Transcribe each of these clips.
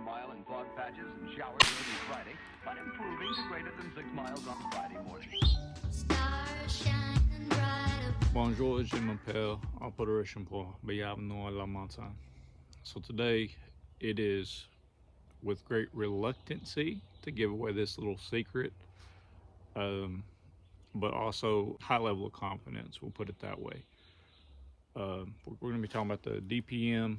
mile in fog patches and showers early Friday, but improving to greater than 6 miles on Friday morning. Bonjour, je m'appelle Appalachian pour Bienvenue à la montagne. So today it is with great reluctancy to give away this little secret, but also high level of confidence, we'll put it that way. We're going to be talking about the DPM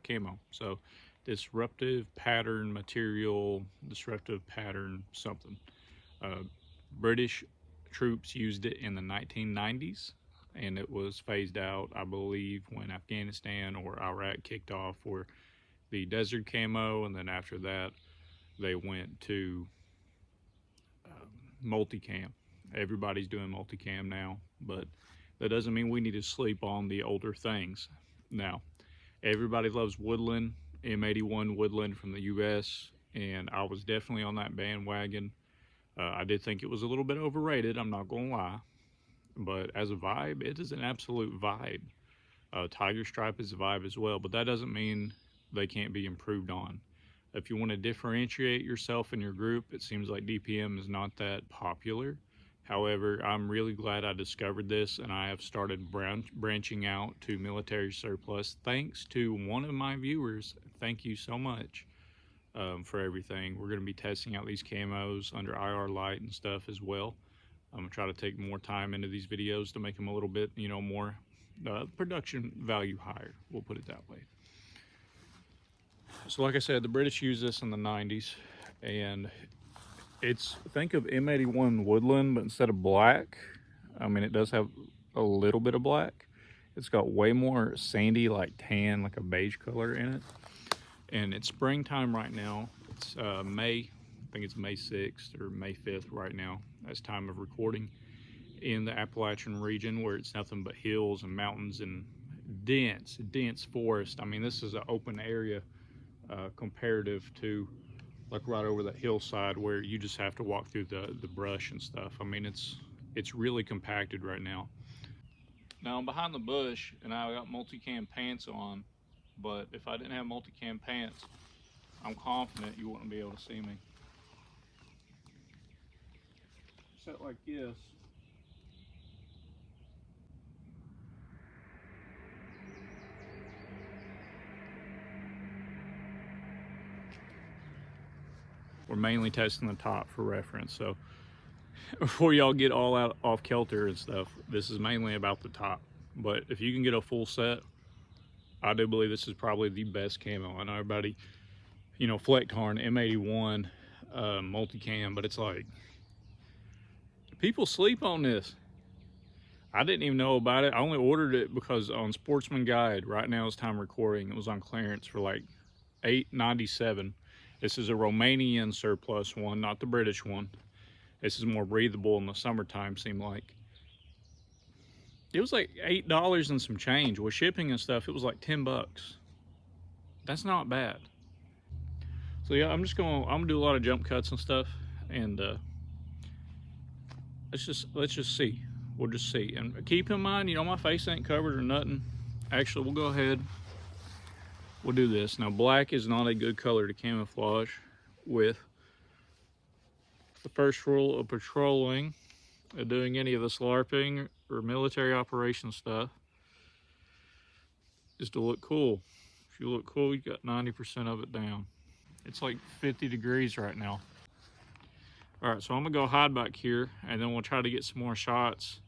Camo. So disruptive pattern material, disruptive pattern something. British troops used it in the 1990s, and it was phased out, I believe, when Afghanistan or Iraq kicked off for the desert camo, and then after that they went to multicam. Everybody's doing multicam now, but that doesn't mean we need to sleep on the older things. Now, everybody loves Woodland, M81 Woodland from the US, and I was definitely on that bandwagon. I did think it was a little bit overrated, I'm not gonna lie, but as a vibe, it is an absolute vibe. Tiger Stripe is a vibe as well, but that doesn't mean they can't be improved on. If you want to differentiate yourself in your group, it seems like DPM is not that popular. However, I'm really glad I discovered this, and I have started branching out to military surplus thanks to one of my viewers. Thank you so much for everything. We're going to be testing out these camos under IR light and stuff as well. I'm going to try to take more time into these videos to make them a little bit, more production value higher. We'll put it that way. So like I said, the British used this in the 90s, and think of M81 Woodland, but instead of black, I mean, it does have a little bit of black. It's got way more sandy, like tan, like a beige color in it. And it's springtime right now. It's May, I think it's May 6th or May 5th right now. That's time of recording in the Appalachian region, where it's nothing but hills and mountains and dense forest. I mean, this is an open area comparative to like right over that hillside where you just have to walk through the brush and stuff. I mean, it's really compacted right now. Now I'm behind the bush and I got multicam pants on, but if I didn't have multicam pants, I'm confident you wouldn't be able to see me. Set like this. We're mainly testing the top for reference, so before y'all get all out off kilter and stuff, this is mainly about the top. But if you can get a full set, I do believe this is probably the best camo. I know everybody, Flecthorn, M81, multicam, but it's like, people sleep on this. I didn't even know about it. I only ordered it because on Sportsman Guide, right now it's time recording, it was on clearance for like $8.97. This is a Romanian surplus one, not the British one. This is more breathable in the summertime, seemed like. It was like $8 and some change. With shipping and stuff, it was like 10 bucks. That's not bad. So yeah, I'm gonna do a lot of jump cuts and stuff, and let's just see. We'll just see. And keep in mind, my face ain't covered or nothing. Actually, we'll go ahead. We'll do this. Now, black is not a good color to camouflage with. The first rule of patrolling, doing any of the LARPing or military operation stuff, is to look cool. If you look cool, you got 90% of it down. It's like 50 degrees right now. All right, so I'm gonna go hide back here, and then we'll try to get some more shots.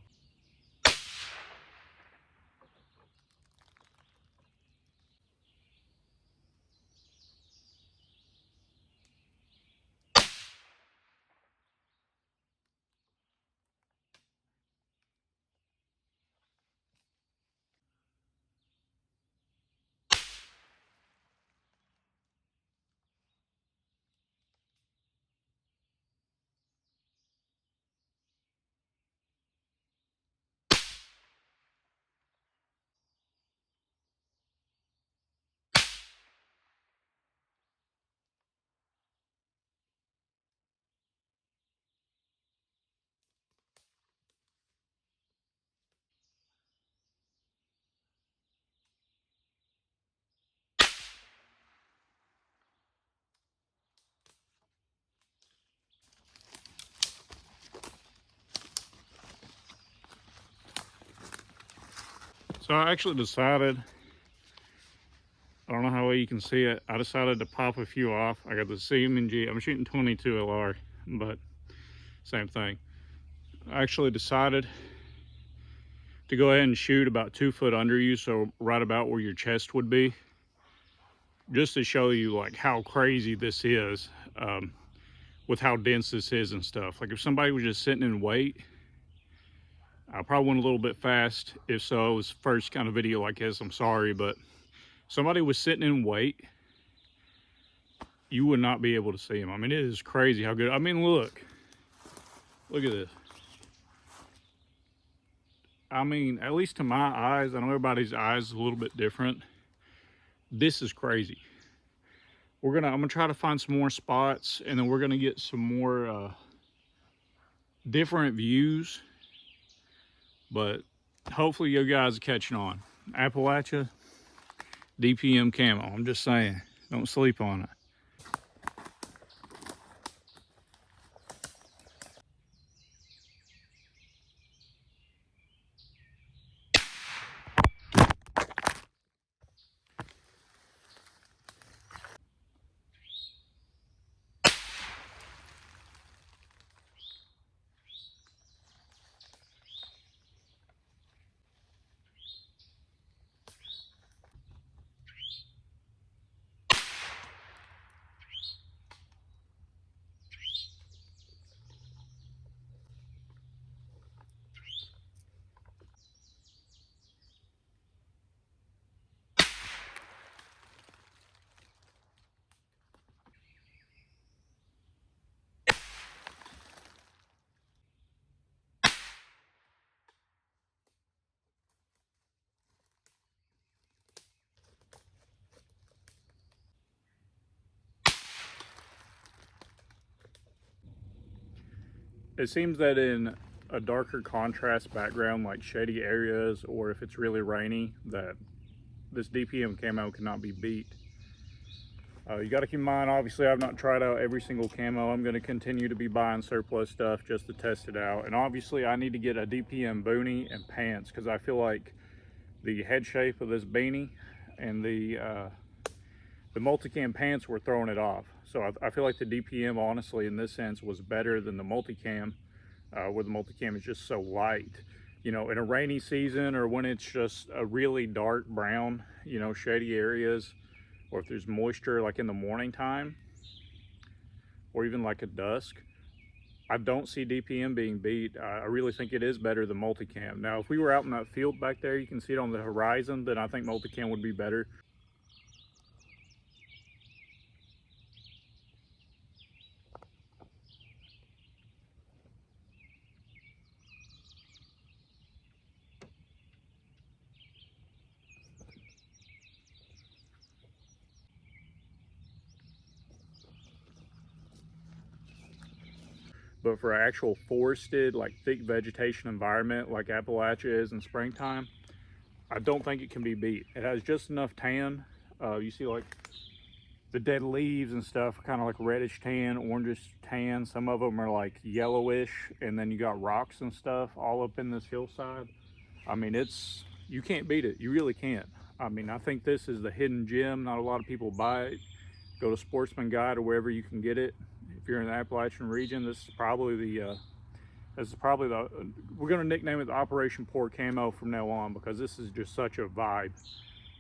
So I actually decided, I don't know how well you can see it, I decided to pop a few off. I got the CMG, I'm shooting 22 LR, but same thing. I actually decided to go ahead and shoot about 2 foot under you, so right about where your chest would be, just to show you like how crazy this is, with how dense this is and stuff. Like if somebody was just sitting in wait, I probably went a little bit fast. If so, it was first kind of video like this, I'm sorry, but somebody was sitting in wait, you would not be able to see them. I mean, it is crazy how good. I mean, look at this. I mean, at least to my eyes, I know everybody's eyes is a little bit different. This is crazy. I'm gonna try to find some more spots, and then we're gonna get some more different views. But hopefully you guys are catching on. Appalachia, DPM Camo. I'm just saying, don't sleep on it. It seems that in a darker contrast background, like shady areas, or if it's really rainy, that this DPM Camo cannot be beat. You got to keep in mind, obviously I've not tried out every single camo. I'm going to continue to be buying surplus stuff just to test it out. And obviously I need to get a DPM boonie and pants, because I feel like the head shape of this beanie and the multicam pants were throwing it off. So I feel like the DPM, honestly, in this sense, was better than the multicam, where the multicam is just so light. You know, in a rainy season, or when it's just a really dark brown, you know, shady areas, or if there's moisture like in the morning time, or even like at dusk, I don't see DPM being beat. I really think it is better than multicam. Now, if we were out in that field back there, you can see it on the horizon, then I think multicam would be better. But for an actual forested, like thick vegetation environment like Appalachia is in springtime, I don't think it can be beat. It has just enough tan. You see like the dead leaves and stuff, kind of like reddish tan, orangish tan. Some of them are like yellowish, and then you got rocks and stuff all up in this hillside. I mean, you can't beat it. You really can't. I mean, I think this is the hidden gem. Not a lot of people buy it. Go to Sportsman Guide or wherever you can get it. If you're in the Appalachian region, this is probably the we're gonna nickname it the Operation Poor Camo from now on, because this is just such a vibe.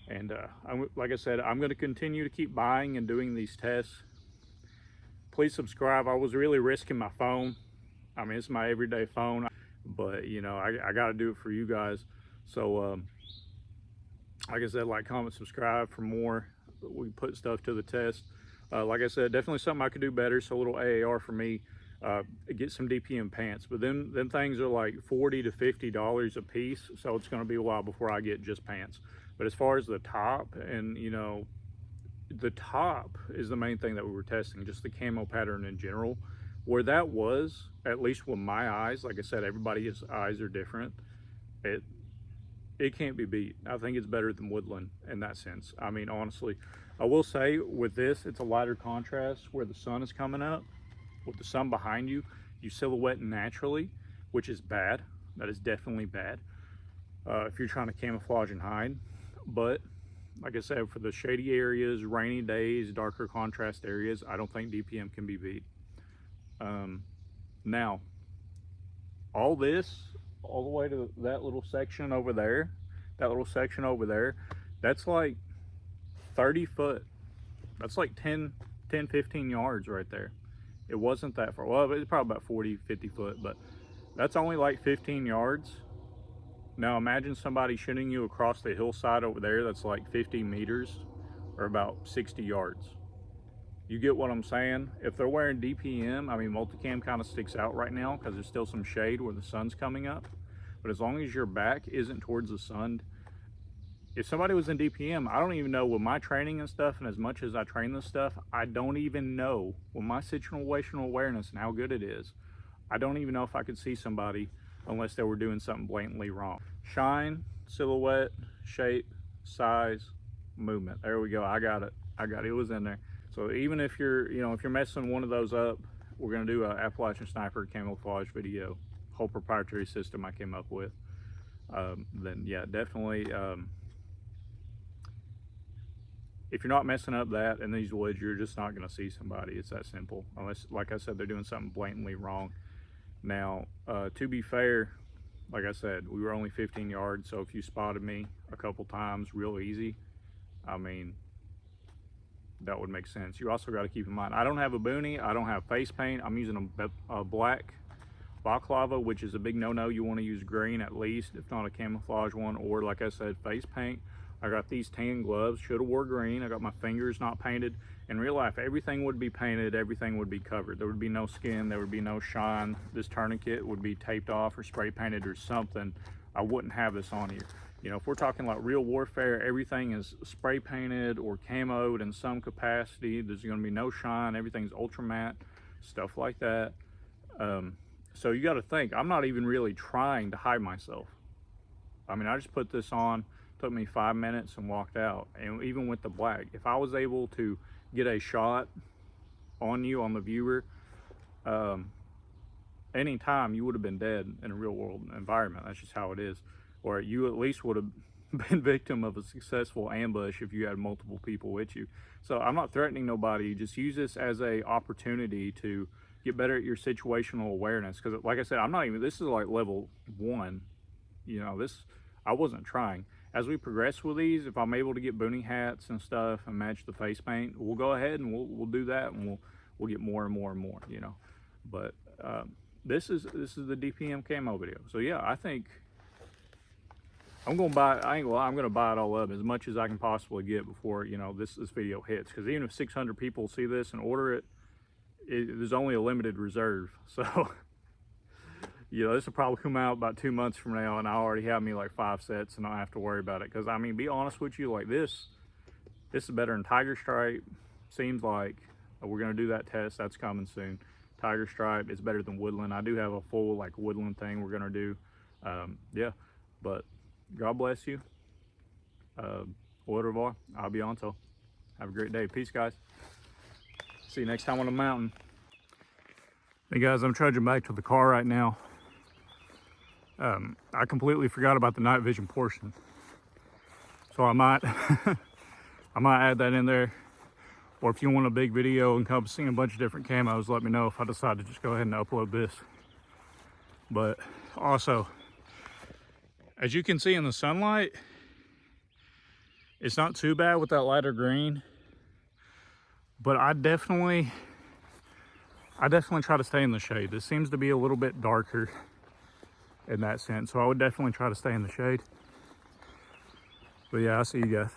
And like I said, I'm gonna continue to keep buying and doing these tests. Please subscribe. I was really risking my phone. I mean, it's my everyday phone, but you know, I gotta do it for you guys. So like I said, like, comment, subscribe for more. We put stuff to the test. Like I said, definitely something I could do better. So a little AAR for me. Get some DPM pants, but then things are like $40 to $50 a piece, so it's going to be a while before I get just pants. But as far as the top, and you know, the top is the main thing that we were testing, just the camo pattern in general. Where that was, at least with my eyes, like I said, everybody's eyes are different, it can't be beat. I think it's better than woodland in that sense. I mean, honestly, I will say with this, it's a lighter contrast where the sun is coming up. With the sun behind you, you silhouette naturally, which is bad. That is definitely bad. if you're trying to camouflage and hide. But like I said, for the shady areas, rainy days, darker contrast areas, I don't think DPM can be beat. Now, all this, all the way to that little section over there, that's like 30 foot. That's like 10, 15 yards right there. It wasn't that far. Well, it's probably about 40, 50 foot, but that's only like 15 yards. Now imagine somebody shooting you across the hillside over there that's like 50 meters or about 60 yards. You get what I'm saying? If they're wearing DPM, I mean, multicam kind of sticks out right now because there's still some shade where the sun's coming up. But as long as your back isn't towards the sun, if somebody was in DPM, I don't even know with my training and stuff, and as much as I train this stuff, I don't even know with my situational awareness and how good it is. I don't even know if I could see somebody unless they were doing something blatantly wrong. Shine, silhouette, shape, size, movement. There we go. I got it. It was in there. So even if you're, if you're messing one of those up, we're going to do a Appalachian Sniper camouflage video, whole proprietary system I came up with. Then yeah, definitely. If you're not messing up that in these woods, you're just not going to see somebody. It's that simple. Unless, like I said, they're doing something blatantly wrong. Now, to be fair, like I said, we were only 15 yards. So if you spotted me a couple times real easy, I mean, that would make sense. You also got to keep in mind, I don't have a boonie. I don't have face paint. I'm using a black balaclava, which is a big no-no. You want to use green at least, if not a camouflage one, or like I said, face paint. I got these tan gloves, should have wore green. I got my fingers not painted. In real life, everything would be painted, everything would be covered. There would be no skin, there would be no shine. This tourniquet would be taped off or spray painted or something. I wouldn't have this on here. If we're talking like real warfare, everything is spray painted or camoed in some capacity. There's gonna be no shine, everything's ultra matte, stuff like that. So you gotta think, I'm not even really trying to hide myself. I mean, I just put this on, took me 5 minutes and walked out. And even with the black, if I was able to get a shot on you, on the viewer, anytime, you would have been dead in a real world environment. That's just how it is. Or you at least would have been victim of a successful ambush if you had multiple people with you. So I'm not threatening nobody. Just use this as a opportunity to get better at your situational awareness. Because like I said, this is like level 1. I wasn't trying. As we progress with these, if I'm able to get boonie hats and stuff and match the face paint, we'll go ahead and we'll do that, and we'll get more and more and more, But this is the DPM camo video. So yeah, I think I'm gonna buy it. I'm gonna buy it all up as much as I can possibly get before this video hits. Because even if 600 people see this and order it, there's only a limited reserve. So this will probably come out about 2 months from now, and I already have me like 5 sets, and I don't have to worry about it. Because I mean, be honest with you, like this is better than Tiger Stripe. Seems like we're gonna do that test. That's coming soon. Tiger Stripe is better than Woodland. I do have a full like Woodland thing we're gonna do. Yeah, but God bless you. Au revoir. I'll be on till. Have a great day. Peace, guys. See you next time on the mountain. Hey guys, I'm trudging back to the car right now. I completely forgot about the night vision portion, so I might I might add that in there. Or if you want a big video encompassing a bunch of different camos, let me know if I decide to just go ahead and upload this. But also, as you can see in the sunlight, it's not too bad with that lighter green, but I definitely try to stay in the shade. This seems to be a little bit darker in that sense, so I would definitely try to stay in the shade. But yeah, I'll see you guys.